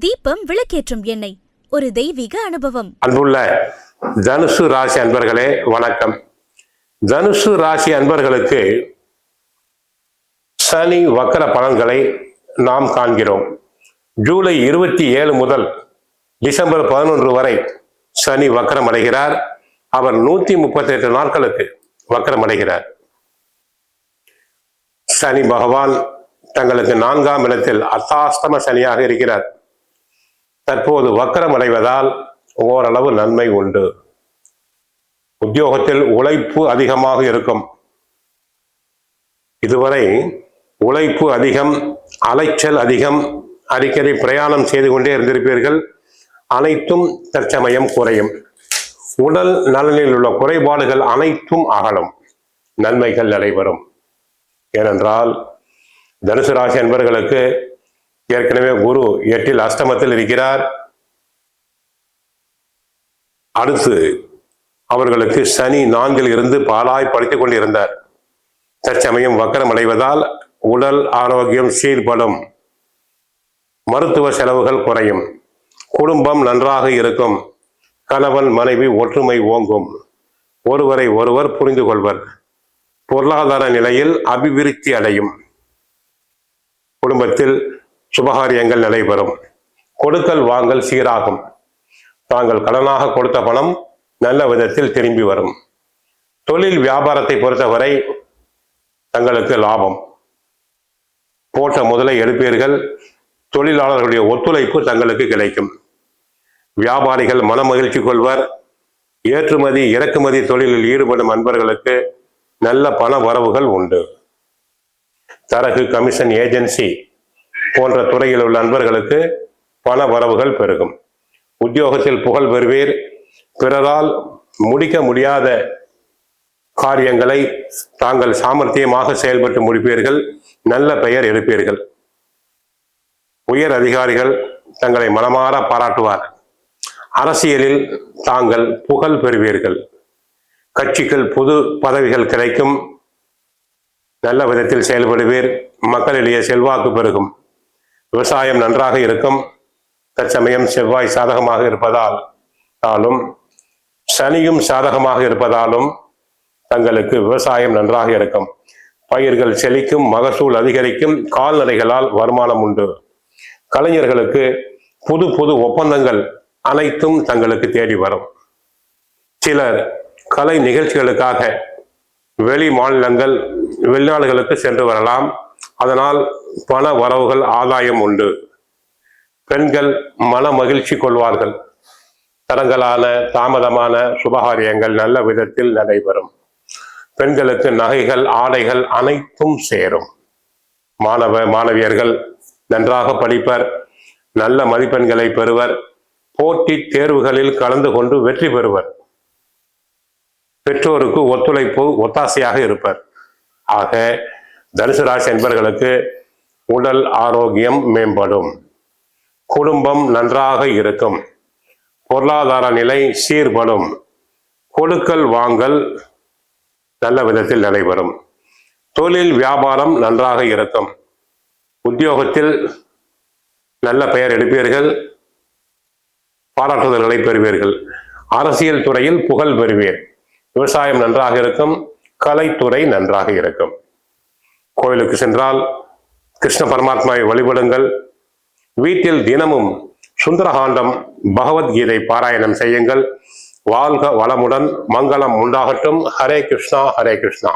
தீபம் விளக்கேற்றும் எண்ணெய், ஒரு தெய்வீக அனுபவம். அன்புள்ள தனுசு ராசி அன்பர்களே வணக்கம். தனுசு ராசி அன்பர்களுக்கு சனி வக்கர பலன்களை நாம் காண்கிறோம். ஜூலை 27 முதல் டிசம்பர் 11 வரை சனி வக்கரம் அடைகிறார். அவர் 138 நாட்களுக்கு வக்கரம் அடைகிறார். சனி பகவான் தங்களுக்கு 4ஆம் இடத்தில் அர்த்தாஷ்டம சனியாக இருக்கிறார். தற்போது வக்கரம் அடைவதால் ஓரளவு நன்மை உண்டு. உத்தியோகத்தில் உழைப்பு அதிகமாக இருக்கும். இதுவரை உழைப்பு அதிகம், அலைச்சல் அதிகம், அடிக்கடி பிரயாணம் செய்து கொண்டே இருந்திருப்பீர்கள். அனைத்தும் தற்சமயம் குறையும். உடல் நலனில் உள்ள குறைபாடுகள் அனைத்தும் அகலும். நன்மைகள் நடைபெறும். ஏனென்றால் தனுசு ராசி என்பவர்களுக்கு ஏற்கனவே குரு 8 அஷ்டமத்தில் இருக்கிறார். அடுத்து அவர்களுக்கு சனி 4 இருந்து பாலாய் படித்துக் கொண்டிருந்தார். தற்சமயம் வக்கரம் அடைவதால் உடல் ஆரோக்கியம் சீர்படும். மருத்துவ செலவுகள் குறையும். குடும்பம் நன்றாக இருக்கும். கணவன் மனைவி ஒற்றுமை ஓங்கும். ஒருவரை ஒருவர் புரிந்து கொள்வர். பொருளாதார நிலையில் அபிவிருத்தி அடையும். குடும்பத்தில் சுபகாரியங்கள் நடைபெறும். கொடுக்கல் வாங்கல் சீராகும். தாங்கள் கடனாக கொடுத்த பணம் நல்ல விதத்தில் திரும்பி வரும். தொழில் வியாபாரத்தை பொறுத்தவரை தங்களுக்கு லாபம். போட்ட முதலை எடுப்பீர்கள். தொழிலாளர்களுடைய ஒத்துழைப்பு தங்களுக்கு கிடைக்கும். வியாபாரிகள் மன மகிழ்ச்சி கொள்வர். ஏற்றுமதி இறக்குமதி தொழிலில் ஈடுபடும் அன்பர்களுக்கு நல்ல பண வரவுகள் உண்டு. தரகு கமிஷன் ஏஜென்சி போன்ற துறையில் உள்ள அன்பர்களுக்கு பண வரவுகள் பெருகும். உத்தியோகத்தில் புகழ் பெறுவீர். பிறரால் முடிக்க முடியாத காரியங்களை தாங்கள் சாமர்த்தியமாக செயல்பட்டு முடிப்பீர்கள். நல்ல பெயர் எடுப்பீர்கள். உயர் அதிகாரிகள் தங்களை மனமாற பாராட்டுவார். அரசியலில் தாங்கள் புகழ் பெறுவீர்கள். கட்சிகள் புது பதவிகள் கிடைக்கும். நல்ல விதத்தில் செயல்படுவீர். மக்களிடையே செல்வாக்கு பெருகும். விவசாயம் நன்றாக இருக்கும். தற்சமயம் செவ்வாய் சாதகமாக இருப்பதாலும் சனியும் சாதகமாக இருப்பதாலும் தங்களுக்கு விவசாயம் நன்றாக இருக்கும். பயிர்கள் செழிக்கும். மகசூல் அதிகரிக்கும். கால்நடைகளால் வருமானம் உண்டு. கலைஞர்களுக்கு புது புது ஒப்பந்தங்கள் அனைத்தும் தங்களுக்கு தேடி வரும். சிலர் கலை நிகழ்ச்சிகளுக்காக வெளி மாநிலங்கள் வெளிநாடுகளுக்கு சென்று வரலாம். அதனால் பண வரவுகள் ஆதாயம் உண்டு. பெண்கள் மன மகிழ்ச்சி கொள்வார்கள். தடங்கலான தாமதமான சுபகாரியங்கள் நல்ல விதத்தில் நடைபெறும். பெண்களுக்கு நகைகள் ஆடைகள் அனைத்தும் சேரும். மாணவியர்கள் நன்றாக படிப்பர். நல்ல மதிப்பெண்களை பெறுவர். போட்டி தேர்வுகளில் கலந்து கொண்டு வெற்றி பெறுவர். பெற்றோருக்கு ஒத்துழைப்பு ஒத்தாசையாக இருப்பர். ஆக தனுசு ராசி என்பவர்களுக்கு உடல் ஆரோக்கியம் மேம்படும். குடும்பம் நன்றாக இருக்கும். பொருளாதார நிலை சீர்படும். கொடுக்கல் வாங்கல் நல்ல விதத்தில் நடைபெறும். தொழில் வியாபாரம் நன்றாக இருக்கும். உத்தியோகத்தில் நல்ல பெயர் எடுப்பீர்கள். பாராட்டுதல்களை பெறுவீர்கள். அரசியல் துறையில் புகழ் பெறுவீர். விவசாயம் நன்றாக இருக்கும். கலைத்துறை நன்றாக இருக்கும். கோயிலுக்கு சென்றால் கிருஷ்ண பரமாத்மாவை வழிபடுங்கள். வீட்டில் தினமும் சுந்தரகாண்டம் பகவத்கீதை பாராயணம் செய்யுங்கள். வாழ்க வளமுடன். மங்களம் உண்டாகட்டும். ஹரே கிருஷ்ணா, ஹரே கிருஷ்ணா.